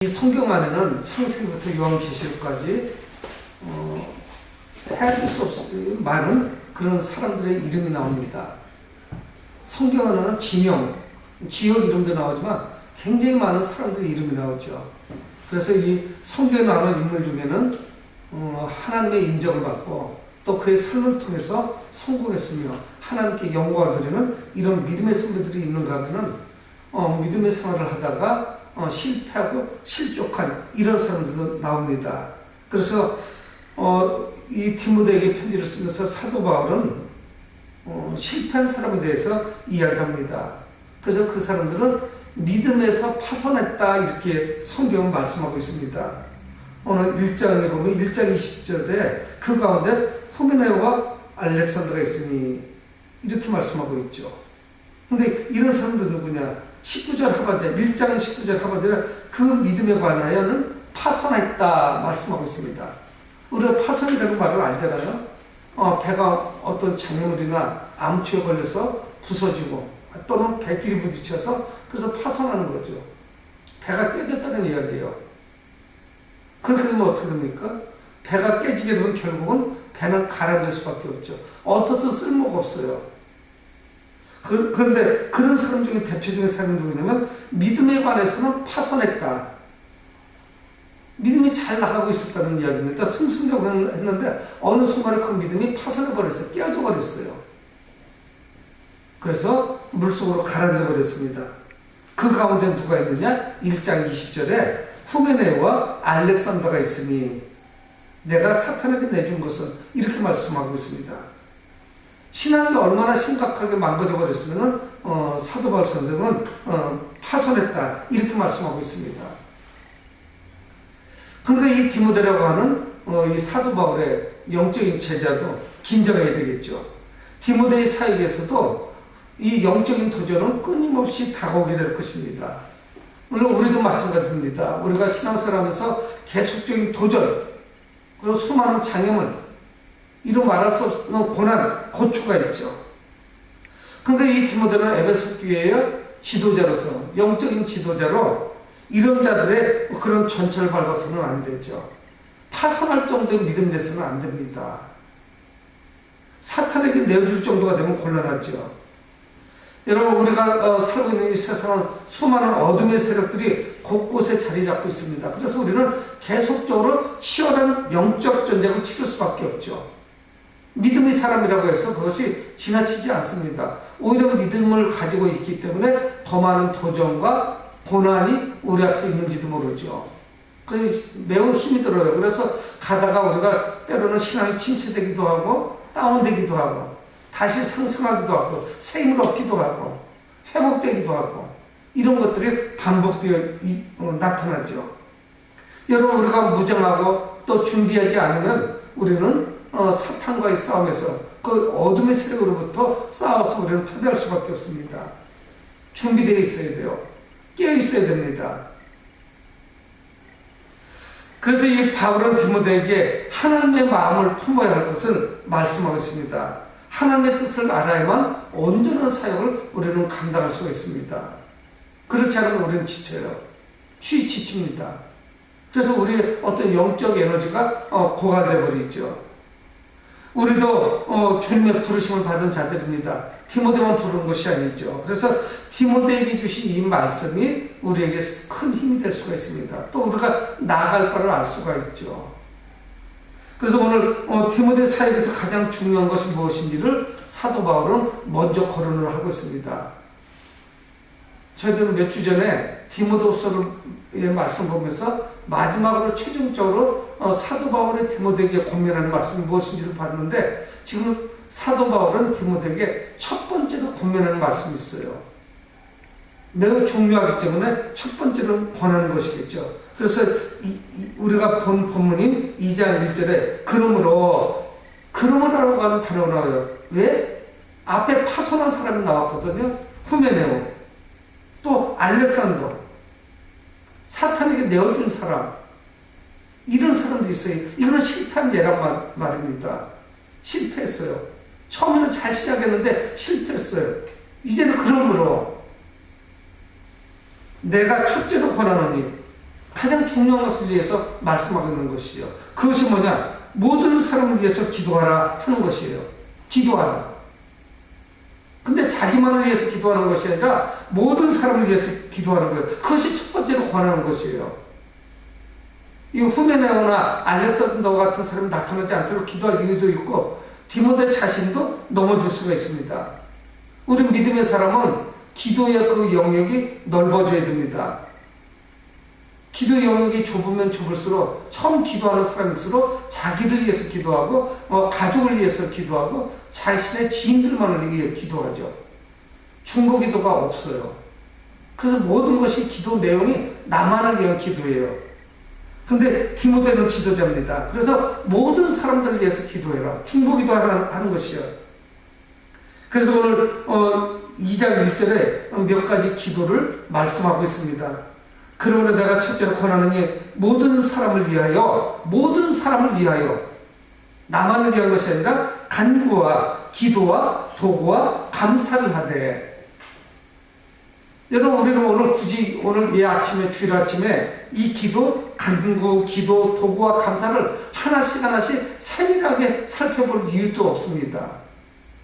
이 성경 안에는 창세기부터 요한계시록까지 헤아릴 수 없이 많은 그런 사람들의 이름이 나옵니다. 성경 안에는 지명, 지역 이름도 나오지만 굉장히 많은 사람들의 이름이 나오죠. 그래서 이 성경에 나오는 인물 중에는 하나님의 인정을 받고 또 그의 삶을 통해서 성공했으며 하나님께 영광을 돌리는 이런 믿음의 선배들이 있는가 하면은 믿음의 생활을 하다가 실패하고 실족한 이런 사람들도 나옵니다. 그래서 이 디모데에게 편지를 쓰면서 사도 바울은 실패한 사람에 대해서 이야기합니다. 그래서 그 사람들은 믿음에서 파손했다 이렇게 성경은 말씀하고 있습니다. 오늘 1장에 보면 1장 20절에 그 가운데 후메네오와 알렉산더가 있으니 이렇게 말씀하고 있죠. 근데 이런 사람들 누구냐? 19절 하반절, 1장 19절 하반절에 그 믿음에 관하여는 파손했다 말씀하고 있습니다. 우리가 파손이라는 말을 알잖아요. 배가 어떤 장애물이나 암초에 걸려서 부서지고 또는 배끼리 부딪혀서 그래서 파손하는 거죠. 배가 깨졌다는 이야기예요. 그렇게 되면 어떻게 됩니까? 배가 깨지게 되면 결국은 배는 가라앉을 수밖에 없죠. 어떻든 쓸모가 없어요. 그런데 그런 사람 중에 대표적인 사람이 누구냐면 믿음에 관해서는 파손했다. 믿음이 잘 나가고 있었다는 이야기입니다. 승승장구를 했는데 어느 순간에 그 믿음이 파손해버렸어요. 깨어져 버렸어요. 그래서 물속으로 가라앉아 버렸습니다. 그 가운데 누가 있느냐? 1장 20절에 후메네오와 알렉산더가 있으니 내가 사탄에게 내준 것은 이렇게 말씀하고 있습니다. 신앙이 얼마나 심각하게 망가져 버렸으면 사도 바울 선생은 파손했다 이렇게 말씀하고 있습니다. 그러니까 이 디모데라고 하는 이 사도 바울의 영적인 제자도 긴장해야 되겠죠. 디모데의 사역에서도 이 영적인 도전은 끊임없이 다가오게 될 것입니다. 물론 우리도 마찬가지입니다. 우리가 신앙생활하면서 계속적인 도전 그리고 수많은 장애물 이로 말할 수 없는 고난, 고초가 있죠. 그런데 이 디모데는 에베소 교회의 지도자로서, 영적인 지도자로 이런 자들의 그런 전철을 밟아서는 안 되죠. 파손할 정도의 믿음이 돼서는 안 됩니다. 사탄에게 내어줄 정도가 되면 곤란하죠. 여러분, 우리가 살고 있는 이 세상은 수많은 어둠의 세력들이 곳곳에 자리 잡고 있습니다. 그래서 우리는 계속적으로 치열한 영적 전쟁을 치를 수밖에 없죠. 믿음의 사람이라고 해서 그것이 지나치지 않습니다. 오히려 믿음을 가지고 있기 때문에 더 많은 도전과 고난이 우리 앞에 있는지도 모르죠. 그래서 매우 힘이 들어요. 그래서 가다가 우리가 때로는 신앙이 침체되기도 하고 다운되기도 하고 다시 상승하기도 하고 새 힘을 얻기도 하고 회복되기도 하고 이런 것들이 반복되어 나타나죠. 여러분, 우리가 무장하고 또 준비하지 않으면 우리는 사탄과의 싸움에서 그 어둠의 세력으로부터 싸워서 우리는 패배할 수밖에 없습니다. 준비되어 있어야 돼요. 깨어 있어야 됩니다. 그래서 이 바울은 디모데에게 하나님의 마음을 품어야 할 것을 말씀하고 있습니다. 하나님의 뜻을 알아야만 온전한 사역을 우리는 감당할 수가 있습니다. 그렇지 않으면 우리는 지쳐요. 지칩니다. 그래서 우리의 어떤 영적 에너지가 고갈되어 버리죠. 우리도 주님의 부르심을 받은 자들입니다. 디모데만 부르는 것이 아니죠. 그래서 디모데에게 주신 이 말씀이 우리에게 큰 힘이 될 수가 있습니다. 또 우리가 나아갈 바를 알 수가 있죠. 그래서 오늘 디모데 사역에서 가장 중요한 것이 무엇인지를 사도 바울은 먼저 거론을 하고 있습니다. 저희들은 몇 주 전에 디모데후서의 말씀 보면서 마지막으로 최종적으로 사도 바울의 디모데에게 권면하는 말씀이 무엇인지를 봤는데 지금 사도 바울은 디모데에게 첫 번째로 권면하는 말씀이 있어요. 매우 중요하기 때문에 첫 번째로 권하는 것이겠죠. 그래서 우리가 본 본문인 2장 1절에 그러므로라고 하는 단어가 나와요. 왜? 앞에 파손한 사람이 나왔거든요. 후메네오, 또 알렉산더, 사탄에게 내어준 사람, 이런 사람들이 있어요. 이거는 실패한 예란 말입니다. 실패했어요. 처음에는 잘 시작했는데 실패했어요. 이제는 그러므로 내가 첫째로 권하노니 가장 중요한 것을 위해서 말씀하고 있는 것이죠. 그것이 뭐냐? 모든 사람을 위해서 기도하라 하는 것이에요. 기도하라. 근데 자기만을 위해서 기도하는 것이 아니라 모든 사람을 위해서 기도하는 거예요. 그것이 첫 번째로 권하는 것이에요. 이 후메네오나 알렉산더 같은 사람이 나타나지 않도록 기도할 이유도 있고 디모데 자신도 넘어질 수가 있습니다. 우리 믿음의 사람은 기도의 그 영역이 넓어져야 됩니다. 기도 영역이 좁으면 좁을수록 처음 기도하는 사람일수록 자기를 위해서 기도하고 가족을 위해서 기도하고 자신의 지인들만을 위해 기도하죠. 중보기도가 없어요. 그래서 모든 것이 기도 내용이 나만을 위한 기도예요. 근데 디모데는 지도자입니다. 그래서 모든 사람들을 위해서 기도해라. 중보기도 하는 것이요. 그래서 오늘 2장 1절에 몇 가지 기도를 말씀하고 있습니다. 그러므로 내가 첫째로 권하느니 모든 사람을 위하여 나만을 위한 것이 아니라 간구와 기도와 도구와 감사를 하되. 여러분 우리는 오늘 굳이 오늘 주일 아침에 이 기도, 간구, 기도, 도구와 감사를 하나씩 세밀하게 살펴볼 이유도 없습니다.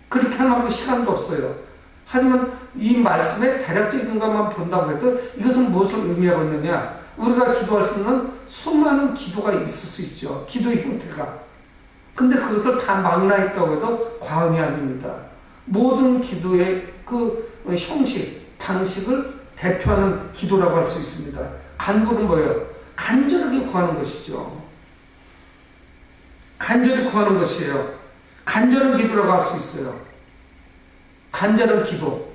그렇게 할 만큼 시간도 없어요. 하지만 이 말씀의 대략적인 것만 본다고 해도 이것은 무엇을 의미하고 있느냐? 우리가 기도할 수 있는 수많은 기도가 있을 수 있죠. 기도의 형태가. 근데 그것을 다 망라했다고 해도 과언이 아닙니다. 모든 기도의 그 형식, 방식을 대표하는 기도라고 할 수 있습니다. 간구는 뭐예요? 간절하게 구하는 것이죠. 간절히 구하는 것이에요. 간절한 기도라고 할 수 있어요. 간절한 기도.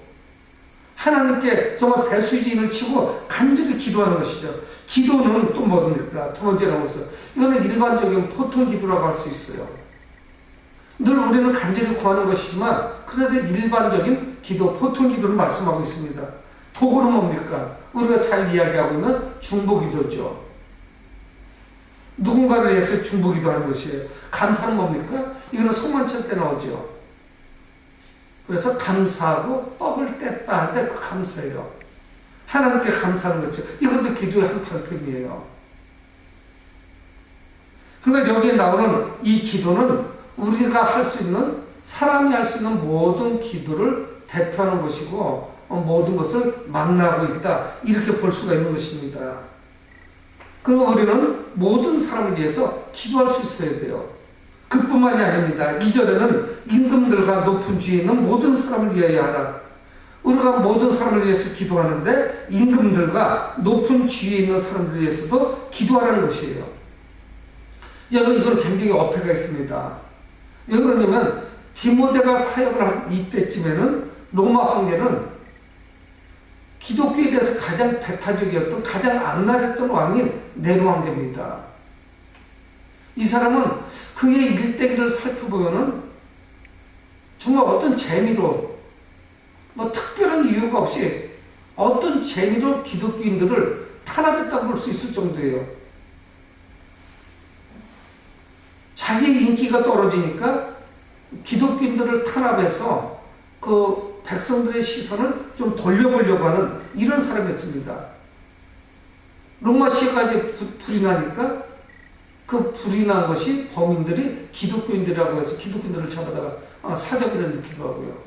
하나님께 정말 배수진을 치고 간절히 기도하는 것이죠. 기도는 또 뭡니까? 두 번째로 해서 이거는 일반적인 보통 기도라고 할 수 있어요. 늘 우리는 간절히 구하는 것이지만 그래도 일반적인 기도, 보통 기도를 말씀하고 있습니다. 도구는 뭡니까? 우리가 잘 이야기하고 있는 중보기도죠. 누군가를 위해서 중보기도하는 것이에요. 감사는 뭡니까? 이거는 소만찬 때 나오죠. 그래서 감사하고 떡을 뗐다 할 때 그 감사예요. 하나님께 감사하는 거죠. 이것도 기도의 한 방편이에요. 그러니까 여기에 나오는 이 기도는 우리가 할 수 있는, 사람이 할 수 있는 모든 기도를 대표하는 것이고 모든 것을 망라하고 있다. 이렇게 볼 수가 있는 것입니다. 그리고 우리는 모든 사람을 위해서 기도할 수 있어야 돼요. 그뿐만이 아닙니다. 2절에는 임금들과 높은 주에 있는 모든 사람을 위하여 하라. 우리가 모든 사람을 위해서 기도하는데 임금들과 높은 주에 있는 사람들 위해서도 기도하라는 것이에요. 여러분 이건 굉장히 어폐가 있습니다. 왜 그러냐면 디모데가 사역을 한 이때쯤에는 로마 황제는 기독교에 대해서 가장 배타적이었던, 가장 악랄했던 왕인 네로 황제입니다. 이 사람은 그의 일대기를 살펴보면은 정말 어떤 재미로, 특별한 이유가 없이 어떤 재미로 기독교인들을 탄압했다고 볼 수 있을 정도예요. 자기의 인기가 떨어지니까 기독교인들을 탄압해서 그 백성들의 시선을 좀 돌려보려고 하는 이런 사람이었습니다. 로마 시까지 불이 나니까 그 불이 난 것이 범인들이 기독교인들이라고 해서 기독교인들을 잡아다가 사자굴에 넣기도 하고요.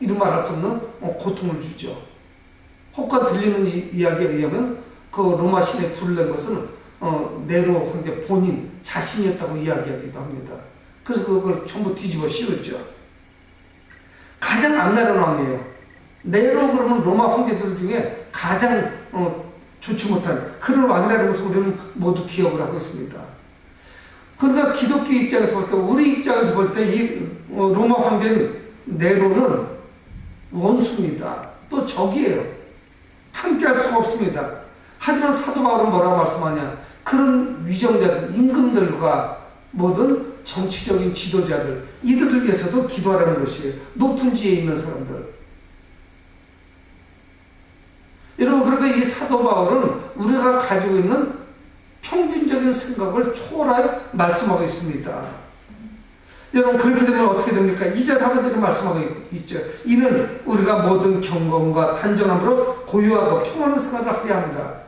이루 말할 수 없는 고통을 주죠. 혹과 들리는 이야기에 의하면 그 로마 시내 불을 낸 것은 네로 황제 본인 자신이었다고 이야기하기도 합니다. 그래서 그걸 전부 뒤집어 씌웠죠. 가장 악랄한 왕이에요. 네로 그러면 로마 황제들 중에 가장 좋지 못한 그런 왕이라는 것을 우리는 모두 기억을 하고 있습니다. 그러니까 기독교 입장에서 볼 때, 우리 입장에서 볼 때 이 로마 황제인 네로는 원수입니다. 또 적이에요. 함께 할 수가 없습니다. 하지만 사도 바울은 뭐라고 말씀하냐? 그런 위정자들, 임금들과 모든 정치적인 지도자들, 이들을 위해서도 기도하라는 것이에요. 높은 지에 있는 사람들. 여러분, 그러니까 이 사도 바울은 우리가 가지고 있는 평균적인 생각을 초월하여 말씀하고 있습니다. 여러분, 그렇게 되면 어떻게 됩니까? 2절 하반절에 말씀하고 있죠. 이는 우리가 모든 경건과 단정함으로 고요하고 평안한 생활을 하려 합니다.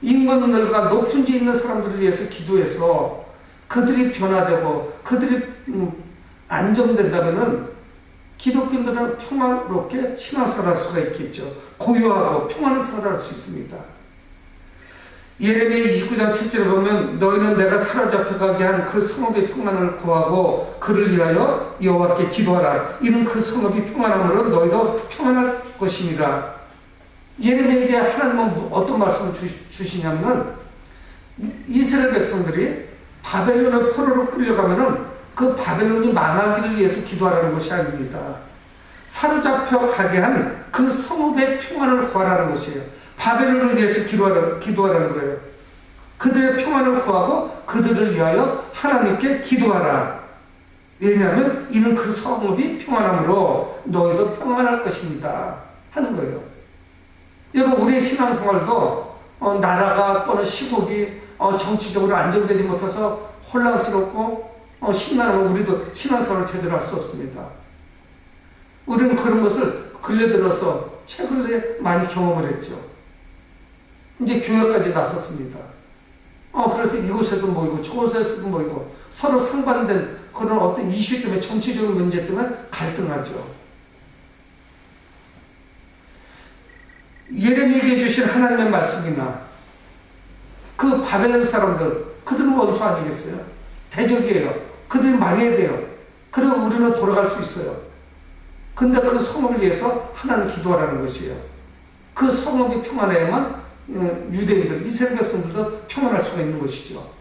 임금들과 높은 데 있는 사람들을 위해서 기도해서 그들이 변화되고 그들이 안정된다면은 기독교인들은 평화롭게 신앙생활할 수가 있겠죠. 고요하고 평안한 생활을 할 수 있습니다. 예레미야 29장 7절에 보면 너희는 내가 사로잡혀 가게 한 그 성읍의 평안을 구하고 그를 위하여 여호와께 기도하라. 이는 그 성읍이 평안함으로 너희도 평안할 것입니다. 예레미야에게 하나님은 어떤 말씀을 주시냐면은 이스라엘 백성들이 바벨론의 포로로 끌려가면은 그 바벨론이 망하기를 위해서 기도하라는 것이 아닙니다. 사로잡혀 가게 한 그 성읍의 평안을 구하라는 것이에요. 바벨론을 위해서 기도하라는 거예요. 그들의 평안을 구하고 그들을 위하여 하나님께 기도하라. 왜냐하면 이는 그 성읍이 평안함으로 너희도 평안할 것입니다. 하는 거예요. 여러분 우리의 신앙생활도 나라가 또는 시국이 정치적으로 안정되지 못해서 혼란스럽고 심란하면 우리도 신앙생활을 제대로 할 수 없습니다. 우리는 그런 것을 근래 들어서 최근에 많이 경험을 했죠. 이제 교회까지 나섰습니다. 그래서 이곳에도 모이고 저곳에서도 모이고 서로 상반된 그런 어떤 이슈 때문에 정치적인 문제 때문에 갈등하죠. 예레미야에게 주신 하나님의 말씀이나 그 바벨론 사람들 그들은 원수 아니겠어요? 대적이에요. 그들이 망해야 돼요. 그리고 우리는 돌아갈 수 있어요. 근데 그 성읍을 위해서 하나님 기도하라는 것이에요. 그 성읍이 평안해야만 유대인들, 이스라엘 백성들도 평안할 수가 있는 것이죠.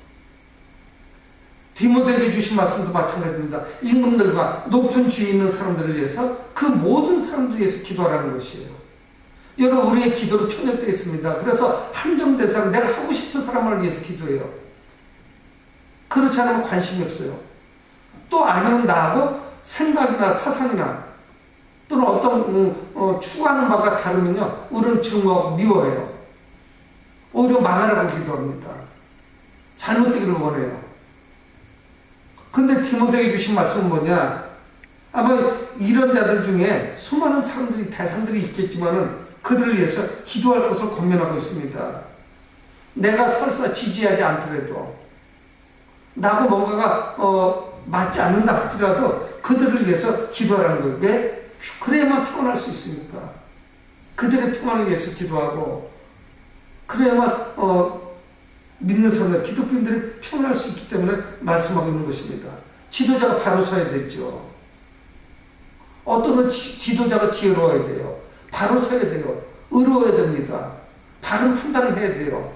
디모데에게 주신 말씀도 마찬가지입니다. 임금들과 높은 지위에 있는 사람들을 위해서 그 모든 사람들을 위해서 기도하라는 것이에요. 여러분 우리의 기도는 편협되어 있습니다. 그래서 한정된 사람, 내가 하고 싶은 사람을 위해서 기도해요. 그렇지 않으면 관심이 없어요. 또 아니면 나하고 생각이나 사상이나 또는 어떤 추구하는 바가 다르면요 우리는 증오하고 미워해요. 오히려 망하라고 기도합니다. 잘못되기를 원해요. 근데 디모데에게 주신 말씀은 뭐냐? 아마 이런 자들 중에 수많은 사람들이 대상들이 있겠지만은 그들을 위해서 기도할 것을 권면하고 있습니다. 내가 설사 지지하지 않더라도 나하고 뭔가가 맞지 않는다 할지라도 그들을 위해서 기도하라는 거예요. 왜? 그래야만 평안할 수 있으니까. 그들의 평안을 위해서 기도하고 그래야만 믿는 사람들, 기독교인들이 평안할 수 있기 때문에 말씀하고 있는 것입니다. 지도자가 바로 서야 되죠. 어떤 지도자가 지혜로워야 돼요. 바로 서야 돼요. 의로워야 됩니다. 바른 판단을 해야 돼요.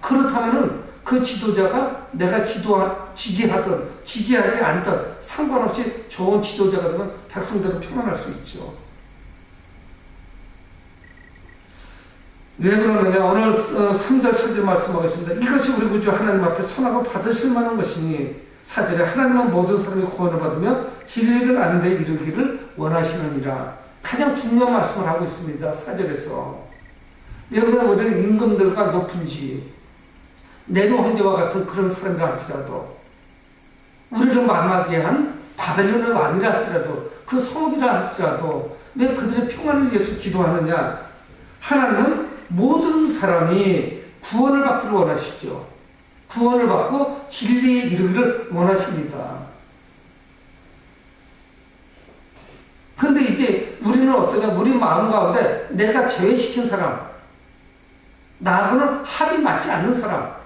그렇다면은 그 지도자가 내가 지지하든 지지하지 않든 상관없이 좋은 지도자가 되면 백성들은 평안할 수 있죠. 왜 그러느냐? 오늘 3절 4절 말씀하겠습니다. 이것이 우리 구주 하나님 앞에 선하고 받으실 만한 것이니 4절에 하나님은 모든 사람이 구원을 받으며 진리를 아는 데 이르기를 원하시느니라. 가장 중요한 말씀을 하고 있습니다. 4절에서. 왜 그러냐? 우리는 임금들과 높은 지위 네로 황제와 같은 그런 사람이라 할지라도 우리를 망하게 한 바벨론의 왕이라 할지라도 그 성읍이라 할지라도 왜 그들의 평안을 위해서 기도하느냐? 하나님은 모든 사람이 구원을 받기를 원하시죠. 구원을 받고 진리에 이르기를 원하십니다. 그런데 이제 우리는 어떠냐? 우리 마음 가운데 내가 제외시킨 사람, 나하고는 합이 맞지 않는 사람,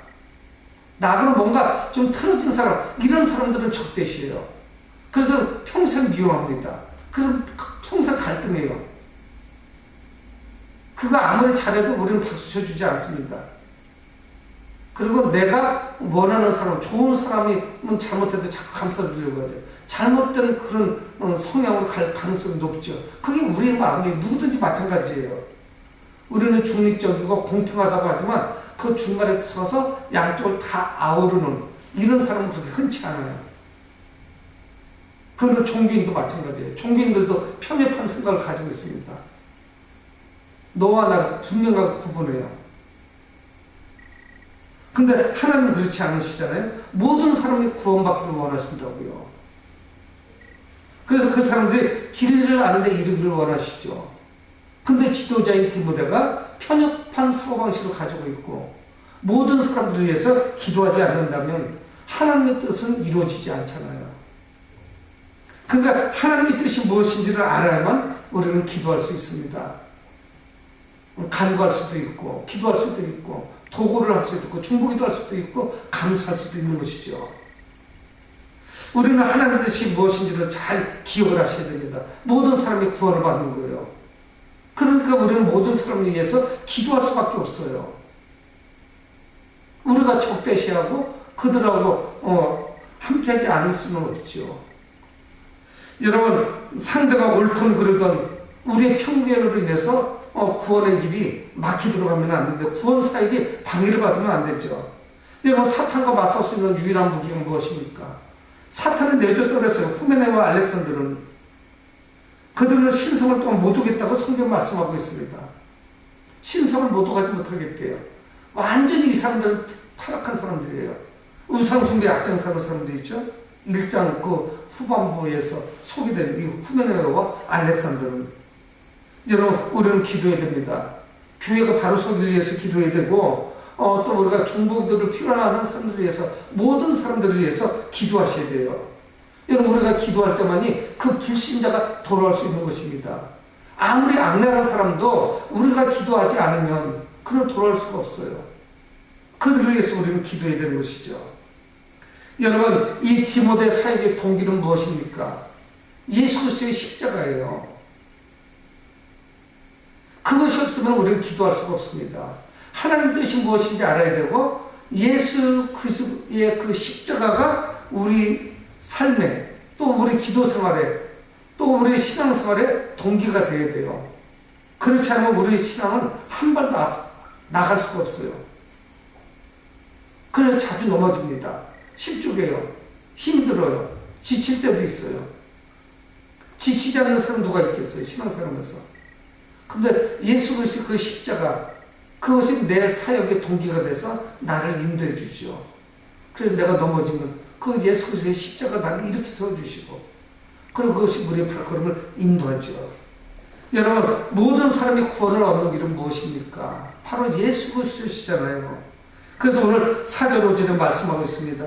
나하고는 뭔가 좀 틀어진 사람, 이런 사람들은 적대시해요. 그래서 평생 미워합니다. 그래서 평생 갈등해요. 그거 아무리 잘해도 우리는 박수 쳐주지 않습니다. 그리고 내가 원하는 사람, 좋은 사람이 잘못해도 자꾸 감싸주려고 하죠. 잘못된 그런 성향으로 갈 가능성이 높죠. 그게 우리의 마음이 누구든지 마찬가지예요. 우리는 중립적이고 공평하다고 하지만 그 중간에 서서 양쪽을 다 아우르는 이런 사람은 그렇게 흔치 않아요. 그런 종교인도 마찬가지예요. 종교인들도 편협한 생각을 가지고 있습니다. 너와 나를 분명하게 구분해요. 근데 하나님은 그렇지 않으시잖아요. 모든 사람이 구원받기를 원하신다고요. 그래서 그 사람들이 진리를 아는데 이르기를 원하시죠. 근데 지도자인 디모데가 편협 비겁한 사고방식을 가지고 있고 모든 사람들을 위해서 기도하지 않는다면 하나님의 뜻은 이루어지지 않잖아요. 그러니까 하나님의 뜻이 무엇인지를 알아야만 우리는 기도할 수 있습니다. 간구할 수도 있고 기도할 수도 있고 도구를 할 수도 있고 중보기도 할 수도 있고 감사할 수도 있는 것이죠. 우리는 하나님의 뜻이 무엇인지를 잘 기억을 하셔야 됩니다. 모든 사람이 구원을 받는 거예요. 그러니까 우리는 모든 사람을 위해서 기도할 수밖에 없어요. 우리가 적대시하고 그들하고 함께하지 않을 수는 없죠. 여러분, 상대가 옳든 그르든 우리의 편견으로 인해서 구원의 길이 막히도록 하면 안 되는데 구원 사역이 방해를 받으면 안 되죠. 여러분, 사탄과 맞설 수 있는 유일한 무기가 무엇입니까? 사탄은 내줬다고 했어요. 후메네와 알렉산더는. 그들은 신성을 또한 못 오겠다고 성경 말씀하고 있습니다. 신성을 못 오가지 못하겠대요. 완전히 이 사람들은 타락한 사람들이에요. 우상숭배 앞장서는 사람들 있죠. 1장 그 후반부에서 소개된 이 후메네와 알렉산더는. 여러분, 우리는 기도해야 됩니다. 교회가 바로 서기를 위해서 기도해야 되고 또 우리가 중보기도를 필요로 사람들을 위해서 모든 사람들을 위해서 기도하셔야 돼요. 여러분, 우리가 기도할 때만이 그 불신자가 돌아올 수 있는 것입니다. 아무리 악랄한 사람도 우리가 기도하지 않으면 그는 돌아올 수가 없어요. 그들을 위해서 우리는 기도해야 되는 것이죠. 여러분, 이 디모데 사역의 동기는 무엇입니까? 예수 그리스도의 십자가예요. 그것이 없으면 우리는 기도할 수가 없습니다. 하나님 뜻이 무엇인지 알아야 되고 예수 그리스도의 그 십자가가 우리 삶에 또 우리 기도 생활에 또 우리 신앙 생활에 동기가 되어야 돼요. 그렇지 않으면 우리 신앙은 한 발도 나갈 수가 없어요. 그래서 자주 넘어집니다. 실족해요. 힘들어요. 지칠 때도 있어요. 지치지 않는 사람 누가 있겠어요? 신앙생활에서. 근데 예수 그리스도의 그 십자가, 그것이 내 사역의 동기가 돼서 나를 인도해 주죠. 그래서 내가 넘어지면 그 예수 그리스도의 십자가 나를 이렇게 세워주시고, 그리고 그것이 우리의 발걸음을 인도하죠. 여러분, 모든 사람이 구원을 얻는 길은 무엇입니까? 바로 예수 그리스도시잖아요. 그래서 오늘 4절 5절에 말씀하고 있습니다.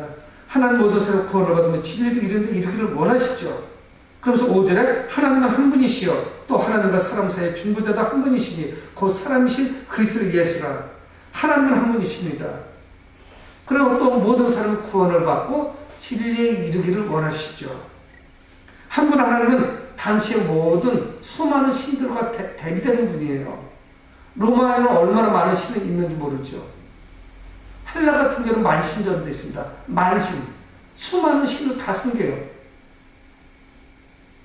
하나님 모든 사람 구원을 받으면 진리를 이루기를 원하시죠. 그래서 5절에 하나님은 한 분이시여 또 하나님과 사람 사이의 중보자도 한 분이시니 곧 사람이신 그리스도 예수라. 하나님은 한 분이십니다. 그리고 또 모든 사람이 구원을 받고 진리에 이르기를 원하시죠. 한 분 하나님은 당시의 모든 수많은 신들과 대비되는 분이에요. 로마에는 얼마나 많은 신이 있는지 모르죠. 헬라 같은 경우는 만신전도 있습니다. 만신. 수많은 신을 다 섬겨요.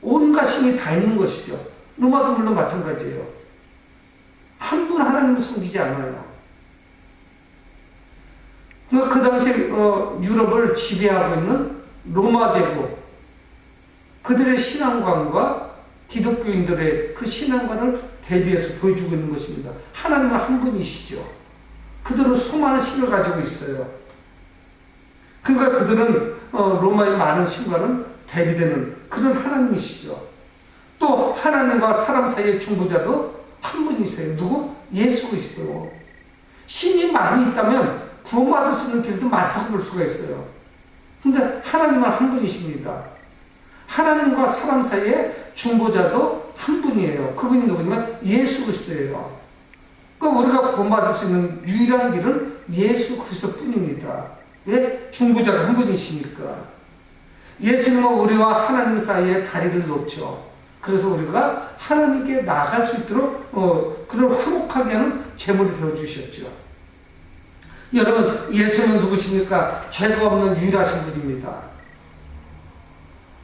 온갖 신이 다 있는 것이죠. 로마도 물론 마찬가지예요. 한 분 하나님을 섬기지 않아요. 그러니까 그 당시 유럽을 지배하고 있는 로마 제국, 그들의 신앙관과 기독교인들의 그 신앙관을 대비해서 보여주고 있는 것입니다. 하나님은 한 분이시죠. 그들은 수많은 신을 가지고 있어요. 그러니까 그들은 로마의 많은 신과는 대비되는 그런 하나님이시죠. 또 하나님과 사람 사이의 중보자도 한 분이세요. 누구? 예수 그리스도. 신이 많이 있다면 구원받을 수 있는 길도 많다고 볼 수가 있어요. 근데 하나님은 한 분이십니다. 하나님과 사람 사이의 중보자도 한 분이에요. 그분이 누구냐면 예수 그리스도예요. 그러니까 우리가 구원받을 수 있는 유일한 길은 예수 그리스도 뿐입니다. 왜? 중보자가 한 분이시니까. 예수님은 우리와 하나님 사이에 다리를 놓죠. 그래서 우리가 하나님께 나아갈 수 있도록 그런 화목하게 하는 제물이 되어주셨죠. 여러분, 예수님은 누구십니까? 죄가 없는 유일하신 분입니다.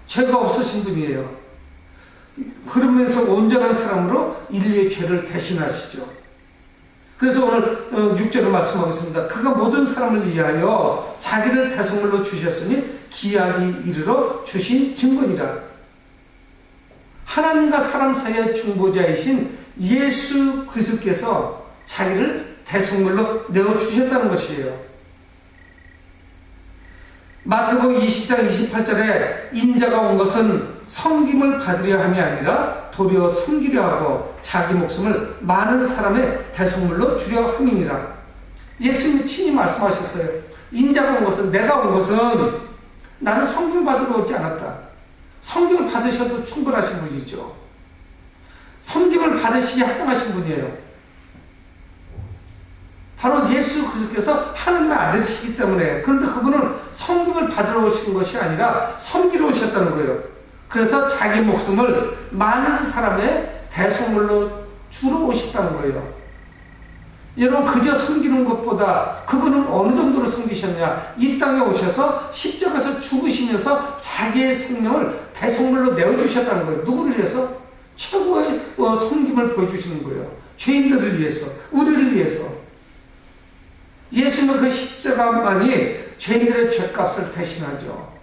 죄가 없으신 분이에요. 그러면서 온전한 사람으로 인류의 죄를 대신하시죠. 그래서 오늘 6절을 말씀하고 있습니다. 그가 모든 사람을 위하여 자기를 대속물로 주셨으니 기약이 이르러 주신 증거니라. 하나님과 사람 사이의 중보자이신 예수 그리스도께서 자기를 대속물로 내어주셨다는 것이에요. 마태복음 20장 28절에 인자가 온 것은 섬김을 받으려 함이 아니라 도리어 섬기려 하고 자기 목숨을 많은 사람의 대속물로 주려 함이니라. 예수님이 친히 말씀하셨어요. 인자가 온 것은, 내가 온 것은 나는 섬김을 받으러 오지 않았다. 섬김을 받으셔도 충분하신 분이죠. 섬김을 받으시기에 합당하신 분이에요. 바로 예수 그리스도께서 하나님의 아들이시기 때문에. 그런데 그분은 섬김을 받으러 오신 것이 아니라 섬기러 오셨다는 거예요. 그래서 자기 목숨을 많은 사람의 대속물로 주러 오셨다는 거예요. 여러분, 그저 섬기는 것보다 그분은 어느 정도로 섬기셨냐? 이 땅에 오셔서 십자가에서 죽으시면서 자기의 생명을 대속물로 내어주셨다는 거예요. 누구를 위해서? 최고의 섬김을 보여주시는 거예요. 죄인들을 위해서, 우리를 위해서. 예수님은 그 십자가만이 죄인들의 죄값을 대신하죠.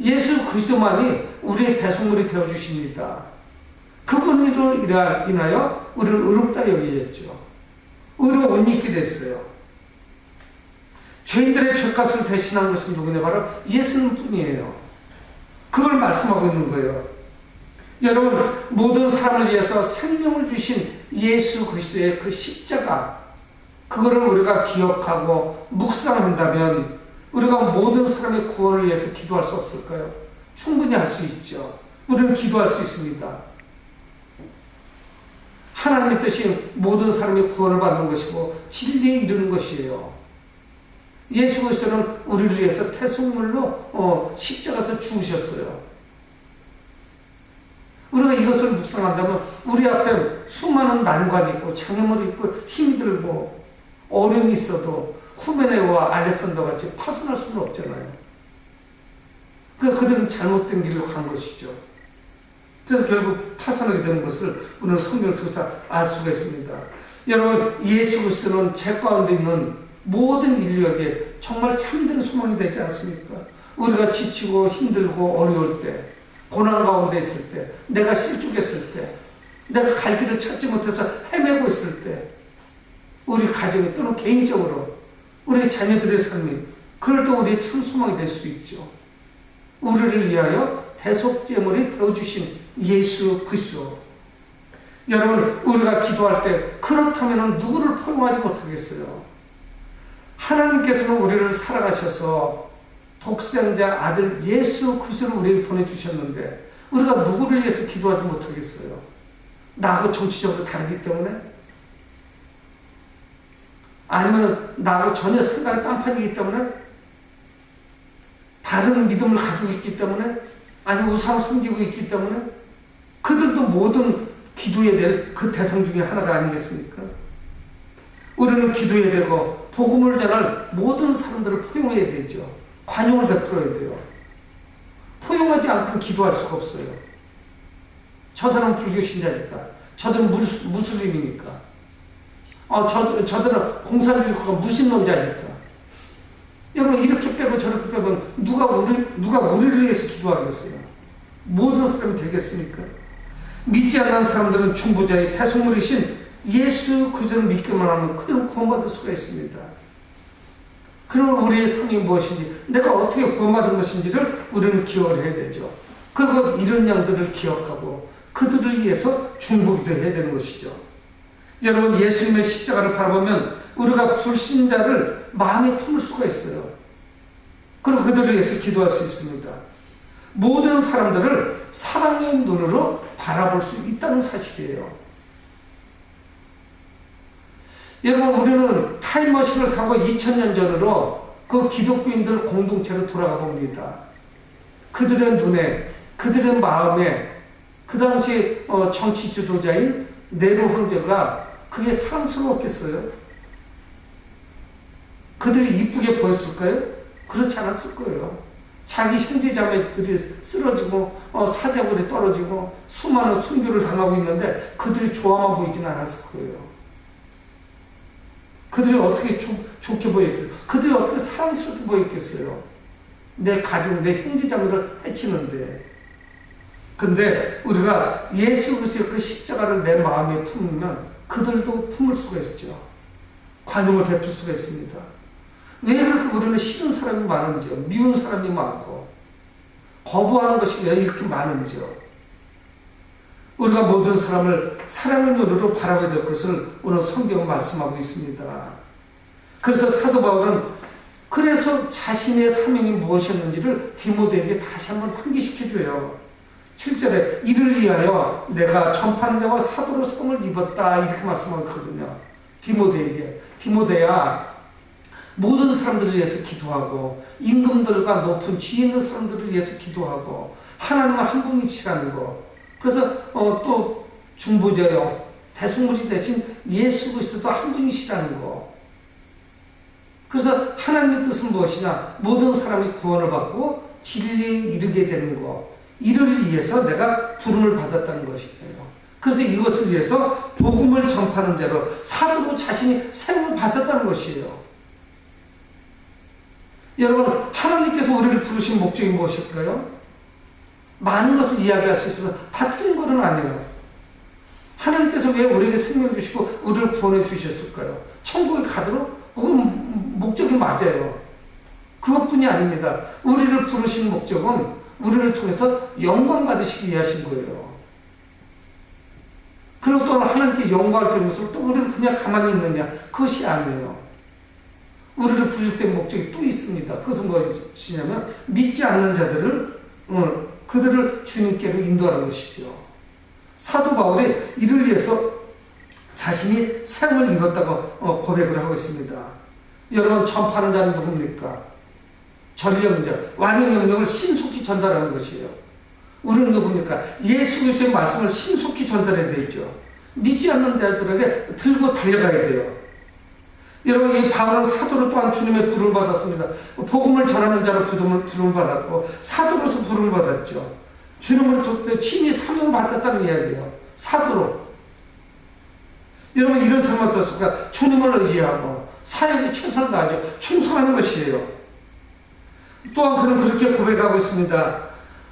예수 그리스도만이 우리의 대속물이 되어주십니다. 그분으로 인하여 우리는 의롭다 여기졌죠. 의로 옷 입게 됐어요. 죄인들의 죄값을 대신한 것은 누구냐? 바로 예수님 뿐이에요. 그걸 말씀하고 있는 거예요. 여러분, 모든 사람을 위해서 생명을 주신 예수 그리스도의 그 십자가, 그거를 우리가 기억하고 묵상한다면 우리가 모든 사람의 구원을 위해서 기도할 수 없을까요? 충분히 할 수 있죠. 우리는 기도할 수 있습니다. 하나님의 뜻이 모든 사람의 구원을 받는 것이고 진리에 이르는 것이에요. 예수 그리스도는 우리를 위해서 대속물로 십자가에서 죽으셨어요. 우리가 이것을 묵상한다면 우리 앞에 수많은 난관이 있고 장애물이 있고 힘이 들고 어려움이 있어도 후메네와 알렉산더 같이 파손할 수는 없잖아요. 그러니까 그들은 잘못된 길로 간 것이죠. 그래서 결국 파산하게 되는 것을 우리는 성경을 통해서 알 수가 있습니다. 여러분, 예수 그리스도는 죄 가운데 있는 모든 인류에게 정말 참된 소망이 되지 않습니까? 우리가 지치고 힘들고 어려울 때, 고난 가운데 있을 때, 내가 실족했을 때, 내가 갈 길을 찾지 못해서 헤매고 있을 때, 우리 가정이 또는 개인적으로 우리 자녀들의 삶이, 그럴 때 우리의 참 소망이 될 수 있죠. 우리를 위하여 대속제물이 되어주신 예수 그리스도. 여러분, 우리가 기도할 때 그렇다면 누구를 포용하지 못하겠어요? 하나님께서는 우리를 사랑하셔서 독생자 아들 예수 그리스도를 우리에게 보내주셨는데 우리가 누구를 위해서 기도하지 못하겠어요? 나하고 정치적으로 다르기 때문에? 아니면 나하고 전혀 생각이 딴판이기 때문에? 다른 믿음을 가지고 있기 때문에? 아니면 우상 섬기고 있기 때문에? 그들도 모든 기도해야 될 그 대상 중에 하나가 아니겠습니까? 우리는 기도해야 되고 복음을 전할 모든 사람들을 포용해야 되죠. 관용을 베풀어야 돼요. 포용하지 않고는 기도할 수가 없어요. 저 사람은 불교 신자니까, 저들은 무슬림이니까, 저들은 공산주의가 무신론자니까. 여러분, 이렇게 빼고 저렇게 빼면 누가 우리를 위해서 기도하겠어요? 모든 사람이 되겠습니까? 믿지 않는 사람들은 중보자의 대속물이신 예수 그리스도를 믿기만 하면 그들은 구원받을 수가 있습니다. 그럼 우리의 삶이 무엇인지, 내가 어떻게 구원받은 것인지를 우리는 기억을 해야 되죠. 그리고 이런 양들을 기억하고 그들을 위해서 중보기도 해야 되는 것이죠. 여러분, 예수님의 십자가를 바라보면 우리가 불신자를 마음에 품을 수가 있어요. 그리고 그들을 위해서 기도할 수 있습니다. 모든 사람들을 사랑의 눈으로 바라볼 수 있다는 사실이에요. 여러분, 우리는 타임머신을 타고 2000년 전으로 그 기독교인들 공동체로 돌아가 봅니다. 그들의 눈에, 그들의 마음에 그 당시 정치 지도자인 네로 황제가 그게 사랑스러웠겠어요? 그들이 이쁘게 보였을까요? 그렇지 않았을 거예요. 자기 형제자매들이 쓰러지고 사자굴에 떨어지고 수많은 순교를 당하고 있는데 그들이 좋아만 보이지는 않았을 거예요. 그들이 어떻게 좋게 보였겠어요? 그들이 어떻게 사랑스럽게 보였겠어요? 내 가족, 내 형제자매를 해치는데. 근데 우리가 예수 그리스도의 그 십자가를 내 마음에 품으면 그들도 품을 수가 있죠. 관용을 베풀 수가 있습니다. 왜 그렇게 이렇게 우리는 싫은 사람이 많은지요. 미운 사람이 많고 거부하는 것이 왜 이렇게 많은지요. 우리가 모든 사람을 사랑의 눈으로 바라봐야 될 것을 오늘 성경은 말씀하고 있습니다. 그래서 사도 바울은 그래서 자신의 사명이 무엇이었는지를 디모데에게 다시 한번 환기시켜줘요. 7절에 이를 위하여 내가 전파하는 자와 사도로 성을 입었다 이렇게 말씀하거든요. 디모데에게. 디모데야, 모든 사람들을 위해서 기도하고 임금들과 높은 지위 있는 사람들을 위해서 기도하고 하나님은 한 분이시라는 거. 그래서 또 중보자요 대속물이 대신 예수 그리스도도 한 분이시라는 거. 그래서 하나님의 뜻은 무엇이냐? 모든 사람이 구원을 받고 진리에 이르게 되는 거. 이를 위해서 내가 부름을 받았다는 것이에요. 그래서 이것을 위해서 복음을 전파하는 자로 사도로 자신이 사용을 받았다는 것이에요. 여러분, 하나님께서 우리를 부르신 목적이 무엇일까요? 많은 것을 이야기할 수 있으면 다 틀린 것은 아니에요. 하나님께서 왜 우리에게 생명을 주시고 우리를 구원해 주셨을까요? 천국에 가도록 목적이 맞아요. 그것뿐이 아닙니다. 우리를 부르신 목적은 우리를 통해서 영광 받으시기 위해 하신 거예요. 그리고 또 하나님께 영광을 돌리면서 또 우리는 그냥 가만히 있느냐? 그것이 아니에요. 우리를 부르실 때 목적이 또 있습니다. 그것은 무엇이냐면 믿지 않는 자들을 그들을 주님께로 인도하는 것이죠. 사도 바울이 이를 위해서 자신이 사형을 입었다고 고백을 하고 있습니다. 여러분, 전파하는 자는 누굽니까? 전령자, 왕의 명령을 신속히 전달하는 것이에요. 우리는 누굽니까? 예수 그리스도의 말씀을 신속히 전달해야 되죠. 믿지 않는 자들에게 들고 달려가야 돼요. 여러분, 이 바울은 사도로 또한 주님의 부름을 받았습니다. 복음을 전하는 자로 부름을 받았고 사도로서 부름을 받았죠. 주님을 친히 사명을 받았다는 이야기예요. 사도로. 여러분, 이런 삶을 어떻습니까? 주님을 의지하고 사역에 최선을 다하죠. 충성하는 것이에요. 또한 그는 그렇게 고백하고 있습니다.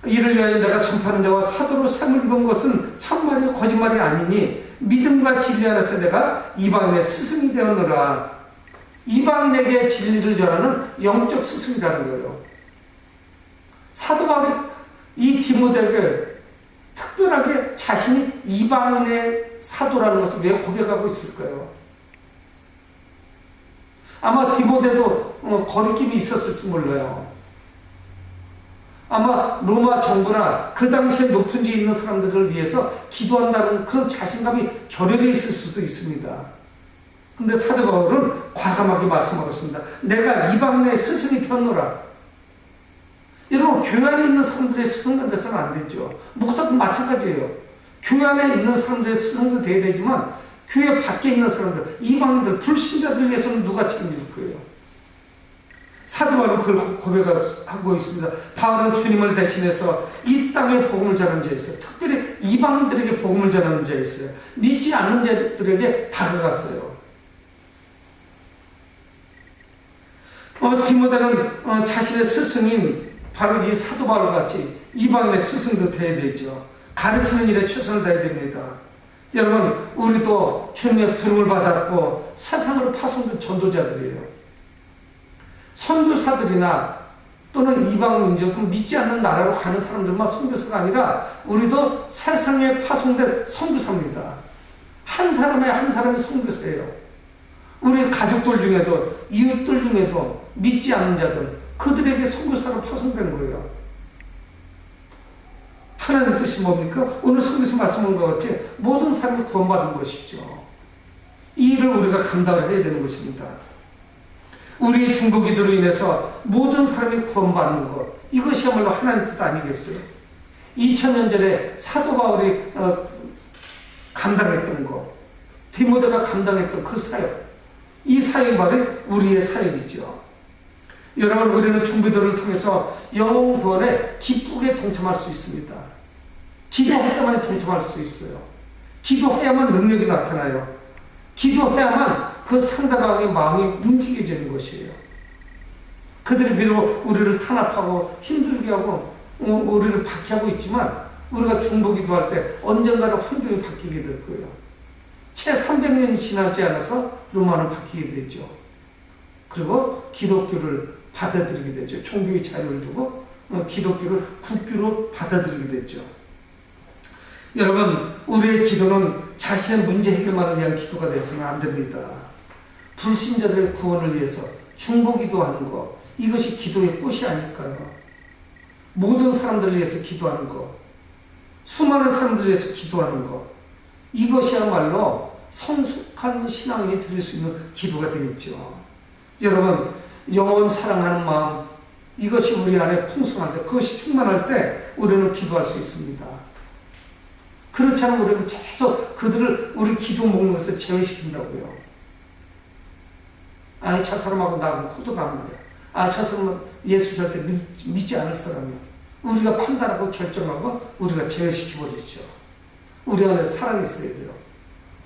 이를 위하여 내가 전파하는 자와 사도로 삶을 입은 것은 참말이요 거짓말이 아니니 믿음과 진리 안에서 내가 이방인의 스승이 되었노라. 이방인에게 진리를 전하는 영적 스승이라는 거예요. 사도 바울이 이 디모데에게 특별하게 자신이 이방인의 사도라는 것을 왜 고백하고 있을까요? 아마 디모데도 거리낌이 있었을지 몰라요. 아마 로마 정부나 그 당시에 높은 지에 있는 사람들을 위해서 기도한다는 그런 자신감이 결여되어 있을 수도 있습니다. 근데 사도 바울은 과감하게 말씀하고 있습니다. 내가 이방인의 스승이 되었노라. 여러분, 교회 안에 있는 사람들의 스승들 돼서는 안 되죠. 목사도 마찬가지예요. 교회 안에 있는 사람들의 스승도 돼야 되지만 교회 밖에 있는 사람들, 이방인들, 불신자들 위해서는 누가 책임질 거예요? 사도 바울은 그걸 고백하고 있습니다. 바울은 주님을 대신해서 이 땅에 복음을 전하는 자였어요. 특별히 이방인들에게 복음을 전하는 자였어요. 믿지 않는 자들에게 다가갔어요. 디모데는 자신의 스승인 바로 이 사도 바울 같이 이방인의 스승도 되어야 되죠. 가르치는 일에 최선을 다해야 됩니다. 여러분, 우리도 주님의 부름을 받았고 세상으로 파송된 전도자들이에요. 선교사들이나 또는 이방인들도 믿지 않는 나라로 가는 사람들만 선교사가 아니라 우리도 세상에 파송된 선교사입니다. 한 사람이 선교사예요. 우리 가족들 중에도 이웃들 중에도 믿지 않는 자들, 그들에게 선교사로 파송된 거예요. 하나님 뜻이 뭡니까? 오늘 성경에서 말씀한 것 같이 모든 사람이 구원받는 것이죠. 이 일을 우리가 감당을 해야 되는 것입니다. 우리의 중보기도로 인해서 모든 사람이 구원받는 것, 이것이야말로 하나님 뜻 아니겠어요? 2000년 전에 사도 바울이 감당했던 것, 디모데가 감당했던 그 사역, 이 사역이 바로 우리의 사역이죠. 여러분, 우리는 중보기도를 통해서 영혼 구원에 기쁘게 동참할 수 있습니다. 기도해야만 동참할 수 있어요. 기도해야만 능력이 나타나요. 기도해야만 그 상대방의 마음이 움직여지는 것이에요. 그들이 비록 우리를 탄압하고 힘들게 하고 우리를 박해하고 있지만 우리가 중보기도할 때 언젠가는 환경이 바뀌게 될 거예요. 채 300년이 지나지 않아서 로마는 바뀌게 되죠. 그리고 기독교를 받아들이게 되죠. 종교의 자유를 주고 기독교를 국교로 받아들이게 됐죠. 여러분, 우리의 기도는 자신의 문제 해결만을 위한 기도가 되어서는 안 됩니다. 불신자들의 구원을 위해서 중보기도하는 것, 이것이 기도의 꽃이 아닐까요? 모든 사람들을 위해서 기도하는 것, 수많은 사람들을 위해서 기도하는 것, 이것이야말로 성숙한 신앙이 드릴 수 있는 기도가 되겠죠. 여러분, 영원 사랑하는 마음, 이것이 우리 안에 풍성할 때, 그것이 충만할 때 우리는 기도할 수 있습니다. 그렇지 않으면 우리는 계속 그들을 우리 기도 목록에서 제외시킨다고요. 아니, 저 사람하고 나하고 호도가 안 맞아. 저 사람은 예수 절대 믿지 않을 사람이야. 우리가 판단하고 결정하고 우리가 제외시켜버리죠. 우리 안에 사랑이 있어야 돼요.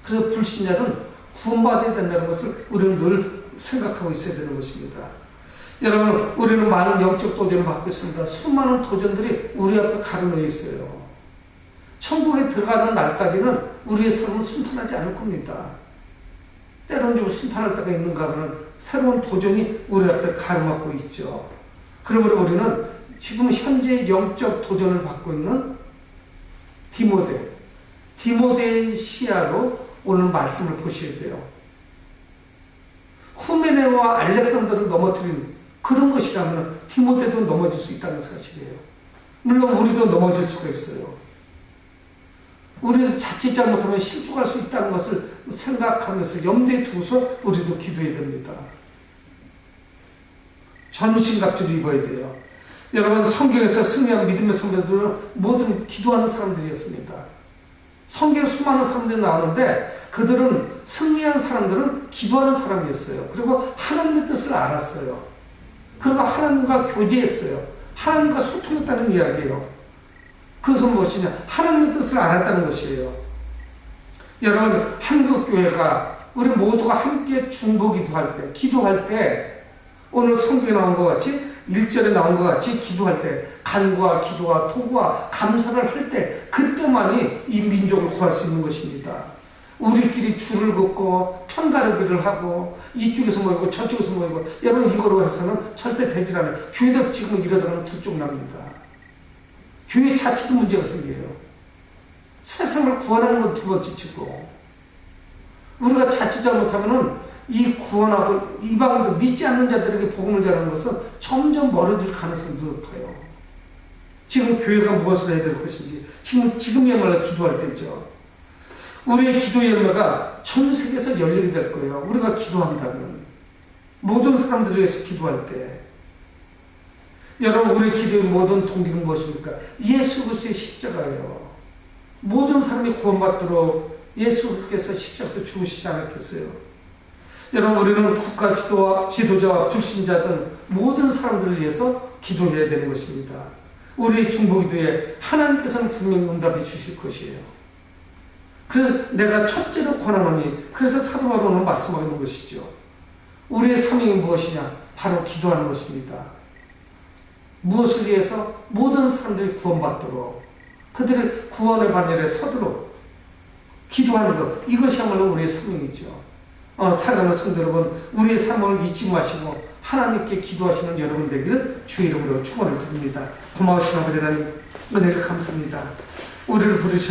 그래서 불신자는 구원받아야 된다는 것을 우리는 늘 생각하고 있어야 되는 것입니다. 여러분, 우리는 많은 영적 도전을 받고 있습니다. 수많은 도전들이 우리 앞에 가로놓여 있어요. 천국에 들어가는 날까지는 우리의 삶은 순탄하지 않을 겁니다. 때로는 좀 순탄할 때가 있는가 하면 새로운 도전이 우리 앞에 가로막고 있죠. 그러므로 우리는 지금 현재 영적 도전을 받고 있는 디모데의 시야로 오늘 말씀을 보셔야 돼요. 후메네와 알렉산더를 넘어뜨린 그런 것이라면 디모데도 넘어질 수 있다는 사실이에요. 물론 우리도 넘어질 수가 있어요. 우리도 자칫 잘못하면 실족할 수 있다는 것을 생각하면서 염두에 두고서 우리도 기도해야 됩니다. 전신갑주를 입어야 돼요. 여러분, 성경에서 승리한 믿음의 선배들은 모든 기도하는 사람들이었습니다. 성경에 수많은 사람들이 나오는데 그들은 승리한 사람들은 기도하는 사람이었어요. 그리고 하나님의 뜻을 알았어요. 그리고 하나님과 교제했어요. 하나님과 소통했다는 이야기예요. 그것은 무엇이냐? 하나님의 뜻을 알았다는 것이에요. 여러분, 한국교회가 우리 모두가 함께 중보기도할 때, 기도할 때 오늘 성경에 나온 것 같이 1절에 나온 것 같이 기도할 때 간구와 기도와 토구와 감사를 할 때 그때만이 이 민족을 구할 수 있는 것입니다. 우리끼리 줄을 긋고 편가르기를 하고 이쪽에서 모이고 저쪽에서 모이고 여러분 이거로 해서는 절대 되질 않아요. 교회도 지금 이러다가는 두쪽납니다. 교회 자체도 문제가 생겨요. 세상을 구원하는 건 두 번째 치고 우리가 자칫 잘못하면은 이 구원하고 이방인도 믿지 않는 자들에게 복음을 전하는 것은 점점 멀어질 가능성이 높아요. 지금 교회가 무엇을 해야 될 것인지 지금이야말로 기도할 때죠. 우리의 기도 열매가 전 세계에서 열리게 될 거예요. 우리가 기도한다면 모든 사람들을 위해서 기도할 때 여러분, 우리 기도의 모든 동기는 무엇입니까? 예수 그리스도의 십자가예요. 모든 사람이 구원받도록 예수께서 십자가에서 죽으시지 않았겠어요? 여러분, 우리는 국가 지도자와 불신자 등 모든 사람들을 위해서 기도해야 되는 것입니다. 우리의 중보기도에 하나님께서는 분명히 응답해 주실 것이에요. 그래서 내가 첫째로 권하노니, 그래서 사도 바울은 말씀하는 것이죠. 우리의 사명이 무엇이냐? 바로 기도하는 것입니다. 무엇을 위해서? 모든 사람들이 구원받도록, 그들의 구원의 반열에 서도록 기도하는 것, 이것이야말로 우리의 사명이죠. 사랑하는 성도 여러분, 우리의 사명을 잊지 마시고 하나님께 기도하시는 여러분 되기를 주의 이름으로 축원을 드립니다. 고마우신 아버지 하나님, 은혜를 감사합니다. 우리를 부르셔